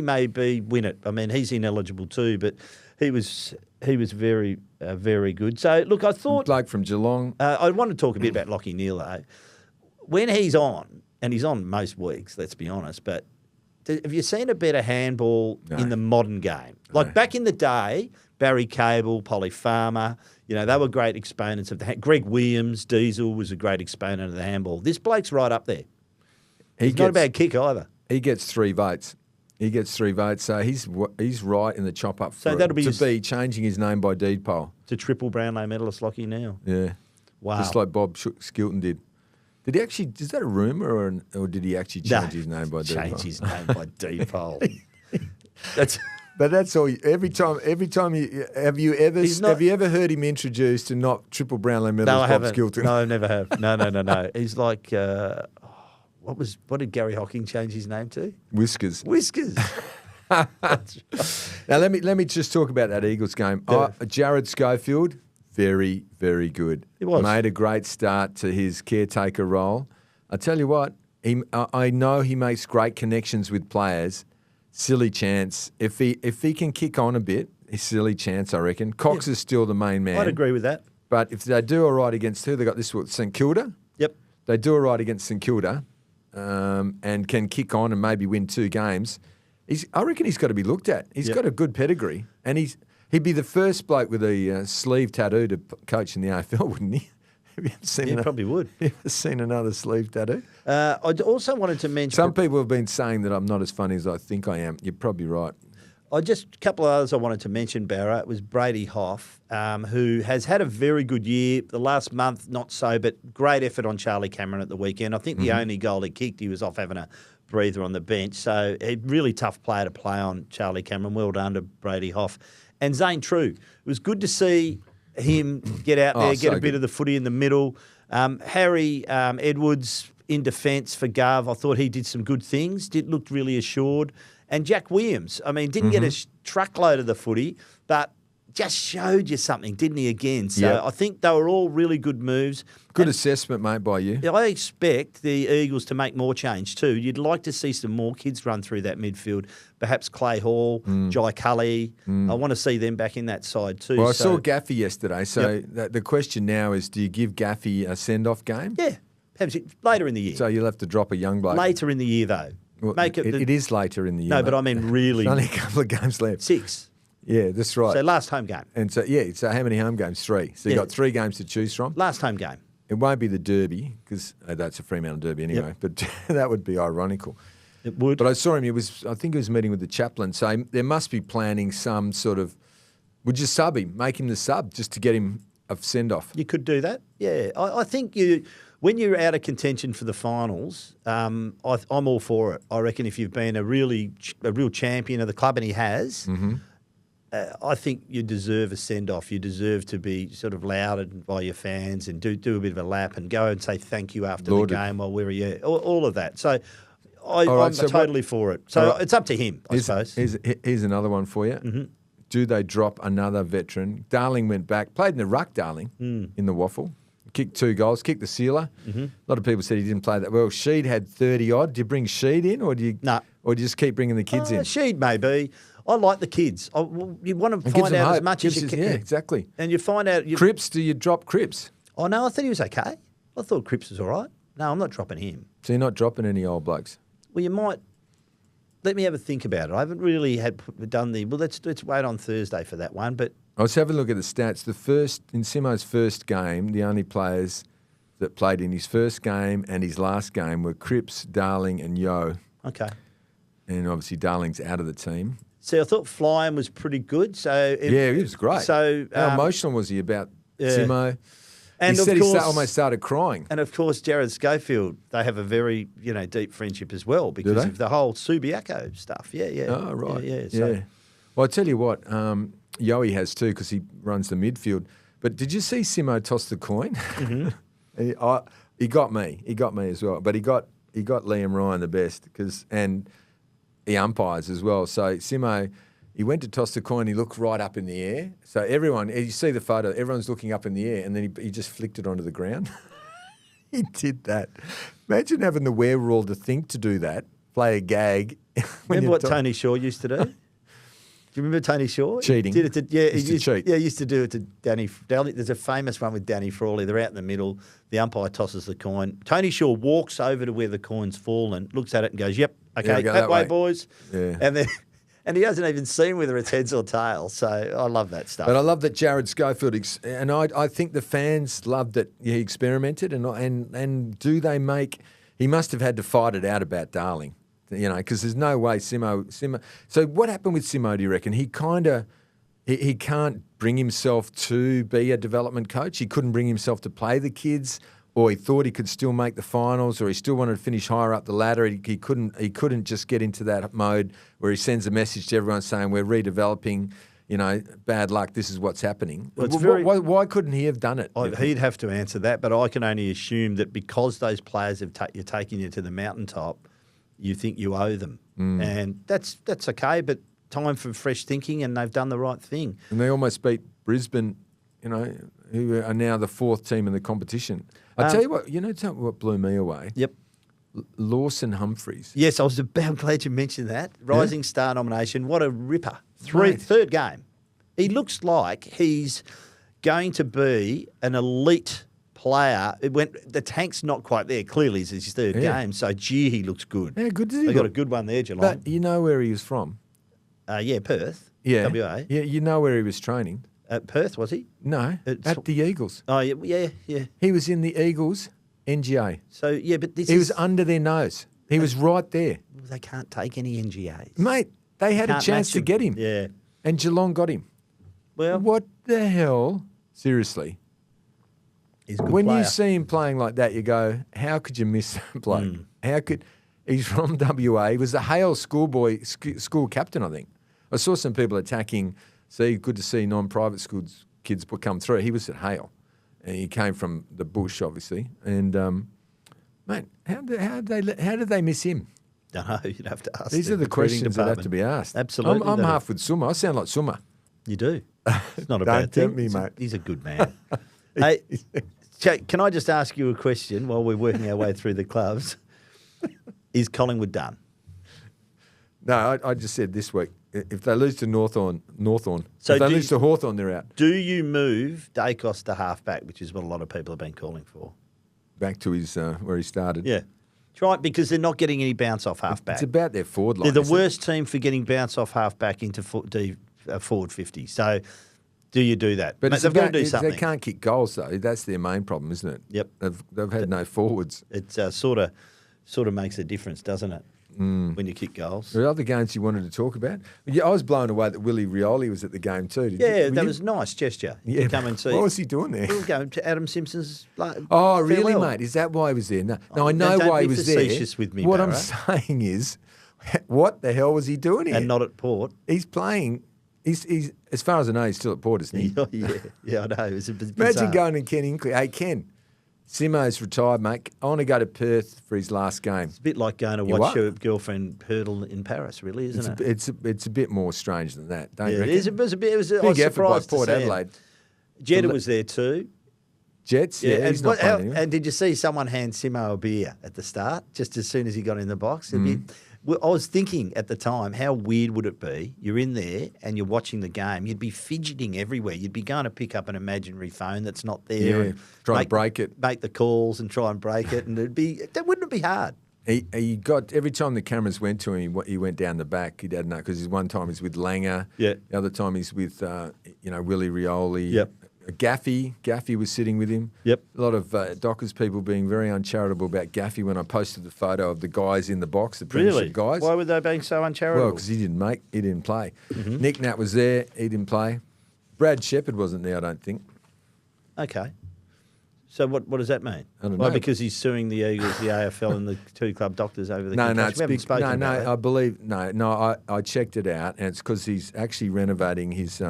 may be win it. I mean, he's ineligible too. But he was very very good. So look, I thought bloke from Geelong. I want to talk a bit about Lachie Neale though. When he's on, and he's on most weeks, let's be honest, but have you seen a better handball in the modern game? Like back in the day, Barry Cable, Polly Farmer, they were great exponents of the Greg Williams, Diesel was a great exponent of the handball. This bloke's right up there. He's not a bad kick either. He gets 3 votes. So he's right in the chop up so that'll be be changing his name by deed poll. To triple Brownlow medalist Lachie Neale. Yeah. Wow. Just like Bob Skilton did. Did he actually? Is that a rumor, or did he actually change his name by deed poll? Change his name by deed poll. But that's all. Every time have you ever heard him introduced and not triple Brownlow medalist Bob Skilton? No, I never have. No. He's like what did Gary Hocking change his name to? Whiskers. Now let me just talk about that Eagles game. Yeah. Jarrad Schofield, very, very good. He was. Made a great start to his caretaker role. I tell you what, I know he makes great connections with players. Silly chance. If he can kick on a bit, a silly chance, I reckon. Cox is still the main man. I'd agree with that. But if they do all right against who? They got this one, St Kilda. Yep. They do all right against St Kilda and can kick on and maybe win 2 games. I reckon he's got to be looked at. He's got a good pedigree. And he'd be the first bloke with a sleeve tattoo to coach in the AFL, wouldn't he? Have you ever seen probably would. You ever seen another sleeve tattoo? I also wanted to mention... Some people have been saying that I'm not as funny as I think I am. You're probably right. A couple of others I wanted to mention, Barra, was Brady Hoff, who has had a very good year. The last month, not so, but great effort on Charlie Cameron at the weekend. I think the only goal he kicked, he was off having a breather on the bench. So a really tough player to play on, Charlie Cameron. Well done to Brady Hoff. And Zane True. It was good to see him get out there, get a bit of the footy in the middle. Harry Edwards in defence for Gov. I thought he did some good things, looked really assured. And Jack Williams, didn't get a truckload of the footy, but just showed you something, didn't he, again? So I think they were all really good moves. Good assessment, mate, by you. I expect the Eagles to make more change too. You'd like to see some more kids run through that midfield. Perhaps Clay Hall, Jai Cully. I want to see them back in that side too. Well, I saw Gaffey yesterday. So the question now is, do you give Gaffey a send-off game? Yeah, perhaps later in the year. So you'll have to drop a young bloke. Later in the year, though. Well, it is later in the year. No, but I mean really. There's only a couple of games left. 6. Yeah, that's right. So last home game. And so how many home games? 3. So you've got 3 games to choose from. Last home game. It won't be the Derby because that's a Fremantle Derby anyway. But that would be ironical. It would. But I saw him. I think he was meeting with the chaplain. So there must be planning some sort of. Would you sub him? Make him the sub just to get him a send off. You could do that. Yeah, I think when you're out of contention for the finals, I'm all for it. I reckon if you've been a real champion of the club, and he has. I think you deserve a send-off. You deserve to be sort of lauded by your fans and do a bit of a lap and go and say thank you after the game while we're here. All of that. So I'm totally for it. So it's up to him, I suppose. Here's another one for you. Do they drop another veteran? Darling went back, played in the ruck, Darling, in the waffle. Kicked 2 goals, kicked the sealer. A lot of people said he didn't play that well. Sheed had 30-odd. Do you bring Sheed in or do you just keep bringing the kids in? Sheed maybe. I like the kids. You want to find out as much as you can. Yeah, exactly. And you find out... Cripps, do you drop Cripps? Oh, no, I thought he was okay. I thought Cripps was all right. No, I'm not dropping him. So you're not dropping any old blokes? Well, you might... Let me have a think about it. I haven't really done the... Well, let's wait on Thursday for that one, but... I was having a look at the stats. In Simo's first game, the only players that played in his first game and his last game were Cripps, Darling and Yo. Okay. And obviously Darling's out of the team. See, I thought Flying was pretty good. He was great. So how emotional was he about Simo? And he said he almost started crying. And of course, Jarrad Schofield, they have a very deep friendship as well because of the whole Subiaco stuff. Yeah. Oh, right. Yeah. Well, I tell you what, Yowie has too because he runs the midfield. But did you see Simo toss the coin? He got me. He got me as well. But he got Liam Ryan the best and he umpires as well. So Simo, he went to toss the coin. He looked right up in the air. So everyone, you see the photo, everyone's looking up in the air, and then he just flicked it onto the ground. He did that. Imagine having the wherewithal to think to do that, play a gag. Remember what Tony Shaw used to do? Do you remember Tony Shaw? Cheating. He did it to, Used to cheat. Yeah, he used to do it to Danny. There's a famous one with Danny Frawley. They're out in the middle. The umpire tosses the coin. Tony Shaw walks over to where the coin's fallen, looks at it and goes, "Yep, okay, that way, boys." Yeah. And he hasn't even seen whether it's heads or tails. So I love that stuff. But I love that Jarrad Schofield, and I think the fans loved that he experimented. And do they make? He must have had to fight it out about Darling, because there's no way Simo. So what happened with Simo? Do you reckon he he can't bring himself to be a development coach? He couldn't bring himself to play the kids. Or he thought he could still make the finals, or he still wanted to finish higher up the ladder. He couldn't just get into that mode where he sends a message to everyone saying we're redeveloping. Bad luck. This is what's happening. Well, why couldn't he have done it? He'd have to answer that, but I can only assume that because those players have taken you to the mountaintop, you think you owe them, and that's okay. But time for fresh thinking, and they've done the right thing. And they almost beat Brisbane. Who are now the fourth team in the competition. I tell you what, tell me what blew me away. Yep. Lawson Humphries. Yes, I'm glad you mentioned that. Rising Star nomination. What a ripper. Third game. He looks like he's going to be an elite player. The tank's not quite there. Clearly, it's his third game. So, he looks good. Yeah, good does he They got a good one there, Geelong. But you know where he was from? Perth. Yeah. WA. Yeah, you know where he was training? At Perth, was he? No, at the Eagles. Oh, yeah. He was in the Eagles NGA. So, yeah, but he was under their nose. He was right there. They can't take any NGAs. Mate, they had a chance to get him. Yeah. And Geelong got him. Well, what the hell? Seriously. He's a good when player. you see him playing like that, you go, how could you miss that bloke? He's from WA. He was the Hale school captain, I think. I saw some people attacking. Good to see non-private schools kids come through. He was at Hale, and he came from the bush, obviously. And mate, how did they miss him? I don't know. You'd have to ask. These are the questions that have to be asked. Absolutely, I'm half with Summa. I sound like Summa. You do. It's not a bad Don't thing. tempt me, mate. He's a good man. Hey, can I just ask you a question while we're working our way through the clubs? Is Collingwood done? No, I just said this week. If they lose to Hawthorn. So if they lose to Hawthorn, they're out. Do you move Dacos to halfback, which is what a lot of people have been calling for? Back to his where he started. Yeah. Try it because they're not getting any bounce off halfback. It's about their forward line. They're the worst team for getting bounce off halfback into forward 50. So do you do that? But they've got to do something. They can't kick goals, though. That's their main problem, isn't it? Yep. They've had no forwards. It sort of makes a difference, doesn't it? When you kick goals. There are other games you wanted to talk about? Yeah, I was blown away that Willie Rioli was at the game too. That was a nice gesture. Yeah, come and see. What was he doing there? He was going to Adam Simpson's. Oh, really, farewell. mate? Is that why he was there? No, I know don't why be he was there. facetious with me, what Barra. I'm saying is, what the hell was he doing here? And not at Port. He's playing. He's as far as I know, he's still at Port, isn't he? yeah, I know. It was a bit Imagine bizarre. going to Ken Inkley. Hey, Ken. Simo's retired, mate. I want to go to Perth for his last game. It's a bit like going to watch your girlfriend hurdle in Paris, really, isn't it? It's a bit more strange than that, don't you reckon? It is. It was a bit. It was big effort by Port Adelaide. Jetta was there too. Jets, yeah. He's not playing anymore. And did you see someone hand Simo a beer at the start, just as soon as he got in the box? I was thinking at the time, how weird would it be? You're in there and you're watching the game. You'd be fidgeting everywhere. You'd be going to pick up an imaginary phone that's not there. Yeah, try and break it. Make the calls and try and break it. And wouldn't it be hard? He got, every time the cameras went to him, he went down the back. He didn't know, because one time he's with Langer. Yeah. The other time he's with, Willie Rioli. Yep. Gaffey was sitting with him. Yep. A lot of Dockers people being very uncharitable about Gaffey when I posted the photo of the guys in the box, the premiership guys. Why were they being so uncharitable? Well, because he didn't play. Nick Nat was there, he didn't play. Brad Shepherd wasn't there, I don't think. Okay. So what does that mean? I don't know. Because he's suing the Eagles, the AFL, and the two club doctors over the concussion. It's big. I believe I checked it out, and it's because he's actually renovating his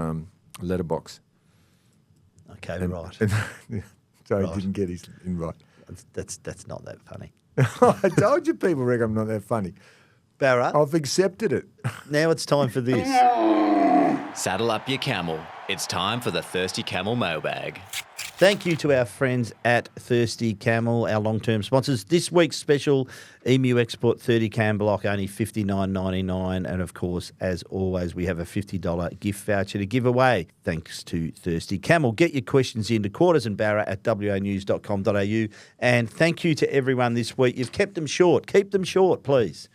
letterbox. Okay, right. So he didn't get his invite. That's not that funny. I told you people reckon I'm not that funny. Barra, I've accepted it. now it's time for this. Saddle up your camel. It's time for the Thirsty Camel mailbag. Thank you to our friends at Thirsty Camel, our long-term sponsors. This week's special Emu Export 30 can block, only $59.99. And, of course, as always, we have a $50 gift voucher to give away, thanks to Thirsty Camel. Get your questions into quartersandbarra at wanews.com.au. And thank you to everyone this week. You've kept them short. Keep them short, please.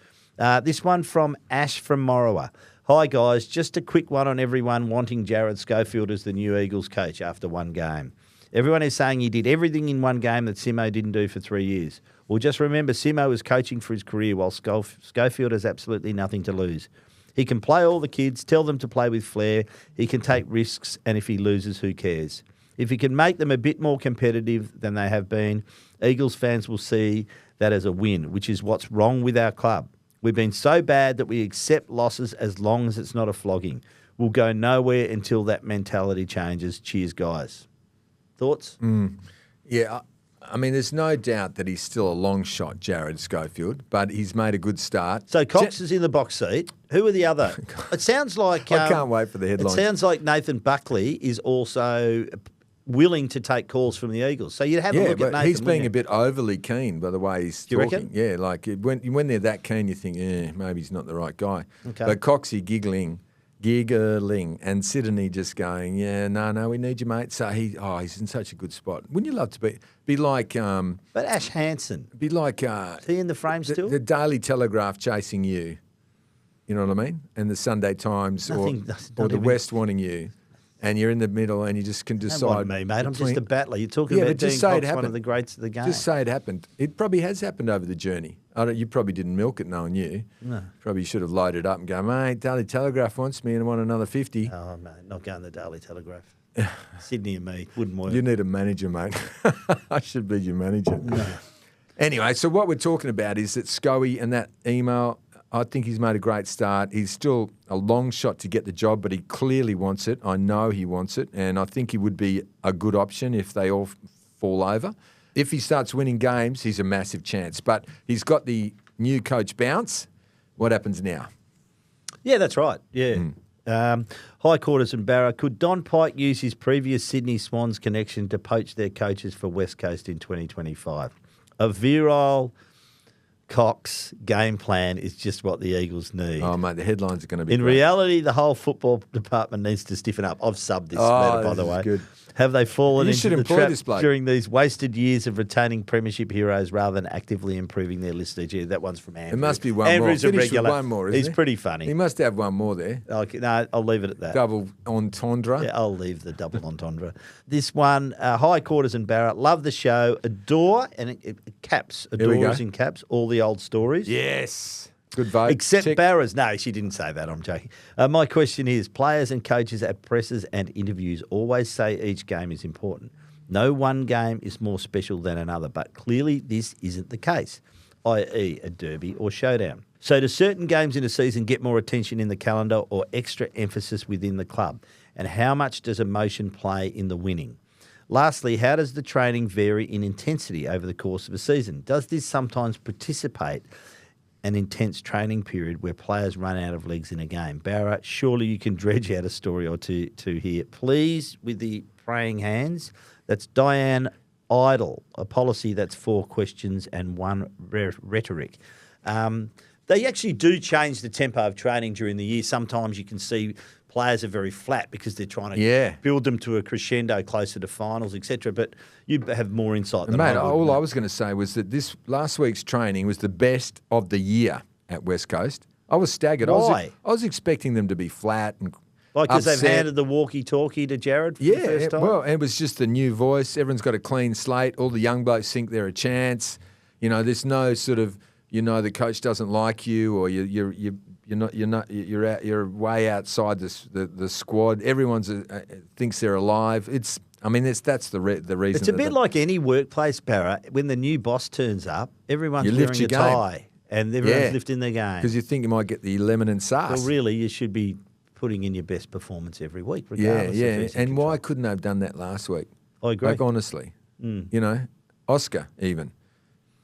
This one from Ash from Morawa. Hi, guys. Just a quick one on everyone wanting Jarrad Schofield as the new Eagles coach after one game. Everyone is saying he did everything in one game that Simo didn't do for 3 years. Well, just remember, Simo was coaching for his career while Schofield has absolutely nothing to lose. He can play all the kids, tell them to play with flair. He can take risks, and if he loses, who cares? If he can make them a bit more competitive than they have been, Eagles fans will see that as a win, which is what's wrong with our club. We've been so bad that we accept losses as long as it's not a flogging. We'll go nowhere until that mentality changes. Cheers, guys. Thoughts? Yeah, I mean, there's no doubt that he's still a long shot, Jarrad Schofield, but he's made a good start. So Cox is in the box seat. Who are the other? It sounds like... I can't wait for the headlines. It sounds like Nathan Buckley is also willing to take calls from the Eagles. So you'd have a look at Nathan. He's being a bit overly keen by the way he's talking. Reckon? Yeah, like when they're that keen, you think, maybe he's not the right guy. Okay. But Coxie giggling, and Sydney just going, no, we need you, mate. So he's in such a good spot. Wouldn't you love to be like? But Ash Hansen, be like. Is he in the frame still? The Daily Telegraph chasing you. You know what I mean? And the Sunday Times or the West wanting you. And you're in the middle, and you just can decide. Don't want me, mate. I'm just a battler. You're talking about Dean Cox, one of the greats of the game. Just say it happened. It probably has happened over the journey. You probably didn't milk it knowing you. No. Probably should have loaded up and go, mate, Daily Telegraph wants me and I want another 50. Oh, mate, not going to the Daily Telegraph. Sydney and me wouldn't work. You need a manager, mate. I should be your manager. No. Anyway, so what we're talking about is that Scoey and that email, I think he's made a great start. He's still a long shot to get the job, but he clearly wants it. I know he wants it, and I think he would be a good option if they all fall over. If he starts winning games, he's a massive chance. But he's got the new coach bounce. What happens now? Yeah, that's right. Yeah. Hi, Quarters and Barra. Could Don Pike use his previous Sydney Swans connection to poach their coaches for West Coast in 2025? A virile Cox game plan is just what the Eagles need. Oh, mate, the headlines are going to be In reality, the whole football department needs to stiffen up. I've subbed this letter, by the way. Good. Have they fallen into the trap this bloke during these wasted years of retaining premiership heroes rather than actively improving their list each year? That one's from Andrew. There must be one Andrew's more. a regular. One more, isn't He's pretty funny. He must have one more there. Okay, no, I'll leave it at that. Double entendre. Yeah, I'll leave the double entendre. This one, hi, Quarters and Barra. Love the show. Adore, and it caps, adores in caps, all the old stories. Yes. Good vote. Except Barra's. No, she didn't say that. I'm joking. My question is, players and coaches at presses and interviews always say each game is important. No one game is more special than another, but clearly this isn't the case, i.e. a derby or showdown. So do certain games in a season get more attention in the calendar or extra emphasis within the club? And how much does emotion play in the winning? Lastly, how does the training vary in intensity over the course of a season? Does this sometimes participate an intense training period where players run out of legs in a game? Barra, surely you can dredge out a story or two here. Please, with the praying hands. That's Diane Idle, a policy that's 4 questions and 1 rhetoric. They actually do change the tempo of training during the year. Sometimes you can see players are very flat because they're trying to build them to a crescendo closer to finals, etc. But you have more insight than I would. All I was going to say was that this last week's training was the best of the year at West Coast. I was staggered. Why? I was expecting them to be flat and because they've handed the walkie-talkie to Jarrad for the first time? Well, it was just a new voice. Everyone's got a clean slate. All the young blokes think they're a chance. You know, there's no sort of, the coach doesn't like you or you're way outside the squad. Everyone's thinks they're alive. That's the reason. It's a bit like any workplace, Barra. When the new boss turns up, everyone's wearing a tie and everyone's lifting their game because you think you might get the lemon and sauce. Well, really, you should be putting in your best performance every week, regardless. Yeah. And why couldn't they have done that last week? I agree. Like honestly, Oscar even.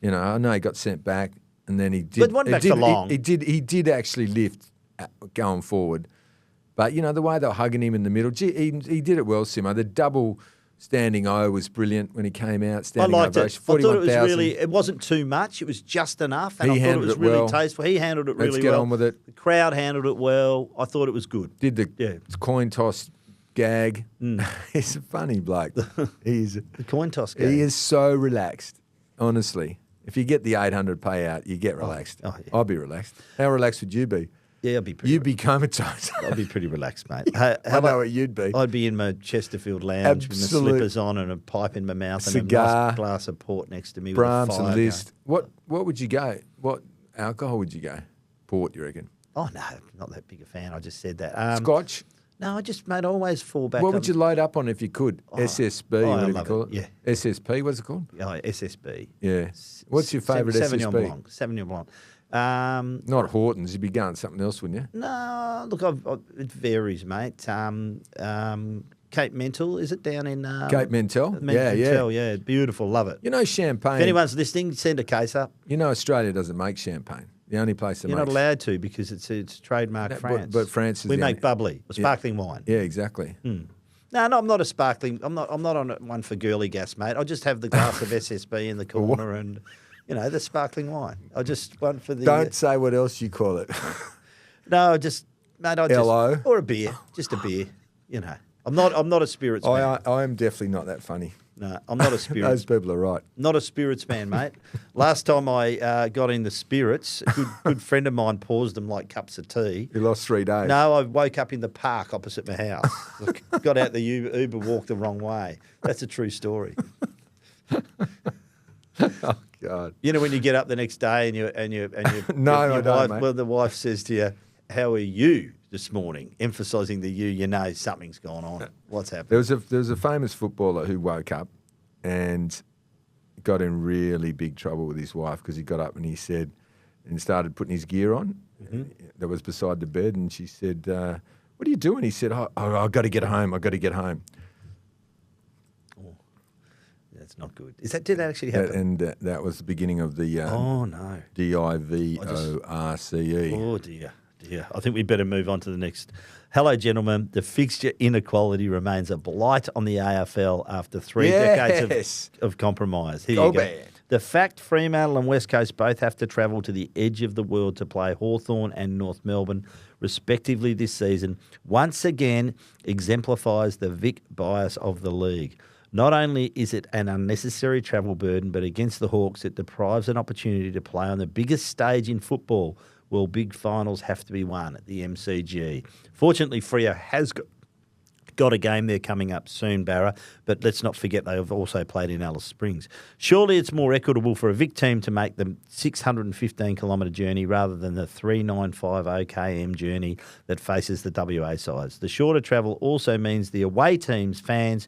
I know he got sent back. And then he did. But went back to long. He did actually lift going forward. But, the way they were hugging him in the middle, he did it well, Simo. The double Standing O was brilliant when he came out. I Standing liked it. ovation. I thought it was 41,000. really, it wasn't too much. It was just enough. And He I thought it handled was it really well. tasteful. He handled it really well. Let's get on with it. The crowd handled it well. I thought it was good. Did the coin toss gag. He's a funny bloke. The coin toss gag. He is so relaxed, honestly. If you get the 800 payout, you get relaxed. Oh, yeah. I'll be relaxed. How relaxed would you be? Yeah, I'd be pretty You'd be comatose. I'd be pretty relaxed, mate. How I know what you'd be. I'd be in my Chesterfield lounge with my slippers on and a pipe in my mouth and a nice glass of port next to me Brahms with a fire and list. going. What would you go? What alcohol would you go? Port, you reckon? Oh, no, not that big a fan. I just said that. Scotch? No, I always fall back What on... would you load up on if you could? SSB, I whatever you love call it, it. yeah. SSP, what's it called? Oh, SSB. Yeah. What's your favourite SSB? Sauvignon Blanc. Sauvignon Blanc. Not Hawthorns. You'd be going something else, wouldn't you? No, look, it varies, mate. Cape Mental, is it down in... Cape Mental? Yeah. Beautiful, love it. You know champagne... If anyone's listening, send a case up. You know Australia doesn't make champagne. The only place that You're makes... not allowed to because it's trademark France. But France is... We make bubbly, sparkling wine. Yeah, exactly. No, I'm not a sparkling... I'm not on one for girly gas, mate. I'll just have the glass of SSB in the corner and... You know, the sparkling wine. I just want for the... Don't say what else you call it. No, mate, LO? Or a beer. Just a beer, you know. I'm not a spirits man. I am definitely not that funny. No, I'm not a spirits. Those people are right. Not a spirits man, mate. Last time I got in the spirits, a good friend of mine pours them like cups of tea. You lost 3 days. No, I woke up in the park opposite my house. Got out the Uber, walked the wrong way. That's a true story. Oh God! You know when you get up the next day and your No, your I don't, wife, mate. well, the wife says to you, "How are you this morning?" Emphasising the you. You know something's gone on. What's happened? There was a famous footballer who woke up and got in really big trouble with his wife because he got up and he said and started putting his gear on. That was beside the bed, and she said, "What are you doing?" He said, "Oh, I've got to get home. I've got to get home." That's not good. Did that actually happen? That was the beginning of the oh no, DIVORCE. Oh dear. I think we better move on to the next. Hello, gentlemen. The fixture inequality remains a blight on the AFL after 3 decades of compromise. Here you go. Bad. The fact Fremantle and West Coast both have to travel to the edge of the world to play Hawthorn and North Melbourne, respectively, this season, once again exemplifies the Vic bias of the league. Not only is it an unnecessary travel burden, but against the Hawks, it deprives an opportunity to play on the biggest stage in football, where big finals have to be won at the MCG. Fortunately, Freo has got a game there coming up soon, Barra, but let's not forget they have also played in Alice Springs. Surely it's more equitable for a Vic team to make the 615-kilometre journey rather than the 3950 km journey that faces the WA sides. The shorter travel also means the away team's fans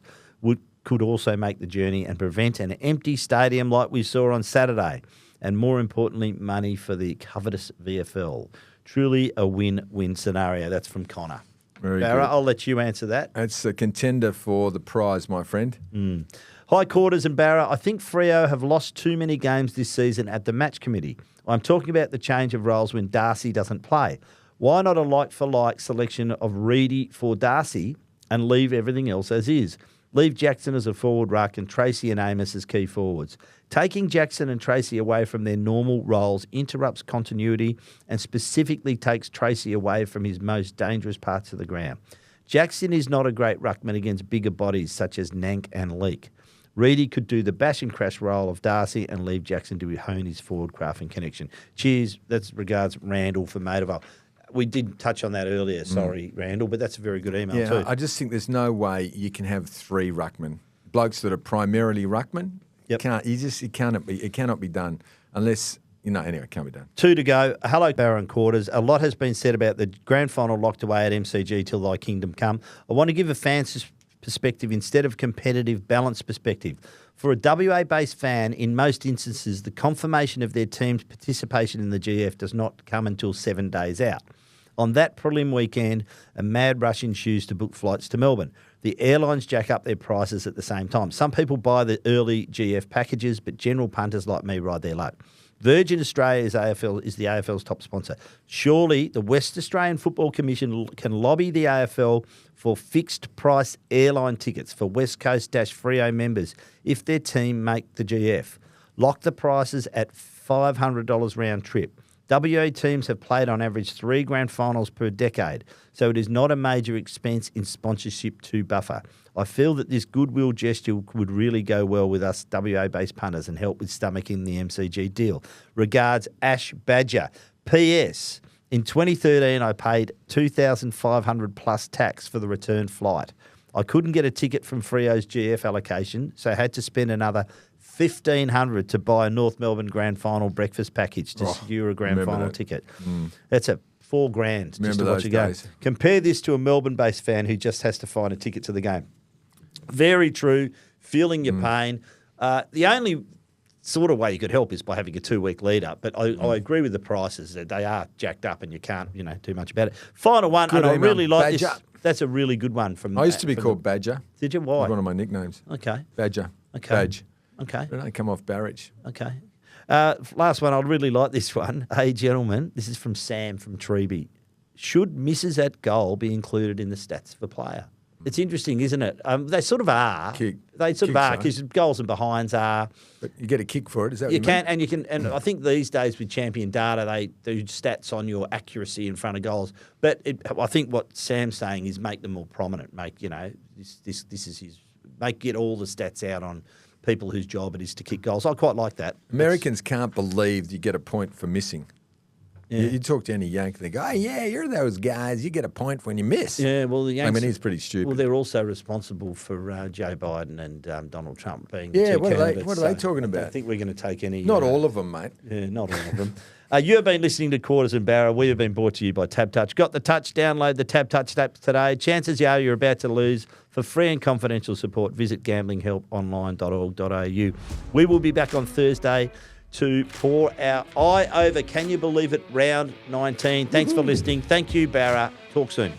could also make the journey and prevent an empty stadium like we saw on Saturday. And more importantly, money for the covetous VFL. Truly a win-win scenario. That's from Connor. Very Barra, good. I'll let you answer that. It's a contender for the prize, my friend. Hi, Quarters and Barra. I think Freo have lost too many games this season at the match committee. I'm talking about the change of roles when Darcy doesn't play. Why not a like-for-like selection of Reedy for Darcy and leave everything else as is? Leave Jackson as a forward ruck and Tracy and Amos as key forwards. Taking Jackson and Tracy away from their normal roles interrupts continuity and specifically takes Tracy away from his most dangerous parts of the ground. Jackson is not a great ruckman against bigger bodies such as Nank and Leake. Reedy could do the bash and crash role of Darcy and leave Jackson to hone his forward craft and connection. Cheers. That's regards Randall from Maidavale. We did touch on that earlier. Sorry, Randall, but that's a very good email too. I just think there's no way you can have 3 ruckmen, blokes that are primarily ruckmen. Yep. It cannot be done unless anyway, it can't be done. 2 to go. Hello, Barra and Quarters. A lot has been said about the grand final locked away at MCG till thy kingdom come. I want to give a fan's perspective instead of competitive, balanced perspective. For a WA-based fan, in most instances, the confirmation of their team's participation in the GF does not come until 7 days out. On that prelim weekend, a mad rush ensues to book flights to Melbourne. The airlines jack up their prices at the same time. Some people buy the early GF packages, but general punters like me ride their luck. Virgin Australia is the AFL's top sponsor. Surely the West Australian Football Commission can lobby the AFL for fixed price airline tickets for West Coast Freo members if their team make the GF. Lock the prices at $500 round trip. WA teams have played on average 3 grand finals per decade, so it is not a major expense in sponsorship to buffer. I feel that this goodwill gesture would really go well with us WA-based punters and help with stomaching the MCG deal. Regards, Ash Badger. P.S. In 2013, I paid $2,500 plus tax for the return flight. I couldn't get a ticket from Freo's GF allocation, so I had to spend another $1,500 to buy a North Melbourne Grand Final breakfast package to secure a Grand Final ticket. That's a $4 grand just to watch a game. Compare this to a Melbourne-based fan who just has to find a ticket to the game. Very true. Feeling your pain. The only sort of way you could help is by having a 2-week lead up. But I agree with the prices that they are jacked up and you can't, do much about it. Final one, and I really like this. That's a really good one. I used to be called Badger. Did you? Why? It was one of my nicknames. Okay. Badger. Okay. Badge. Okay. But I don't come off Barrage. Okay. Last one, I'd really like this one. Hey, gentlemen, this is from Sam from Treeby. Should misses at goal be included in the stats for player? It's interesting, isn't it? They sort of are. They sort of are because goals and behinds are. But you get a kick for it, is that what you can, and you can, and I think these days with Champion Data, they do stats on your accuracy in front of goals. But I think what Sam's saying is make them more prominent. This is his. Get all the stats out on people whose job it is to kick goals. I quite like that. Americans can't believe you get a point for missing. Yeah. You talk to any Yank, they go, "Oh yeah, you're those guys. You get a point when you miss." Yeah, well, the Yanks. he's pretty stupid. Well, they're also responsible for Joe Biden and Donald Trump being the two what candidates. What are they talking about? I don't think we're going to take any. Not all of them, mate. Yeah, not all of them. You have been listening to Quarters and Barra. We have been brought to you by Tab Touch. Got the touch? Download the Tab Touch app today. Chances are you're about to lose. For free and confidential support, visit gamblinghelponline.org.au. We will be back on Thursday to pour our eye over, can you believe it, round 19. Thanks for listening. Thank you, Barra. Talk soon.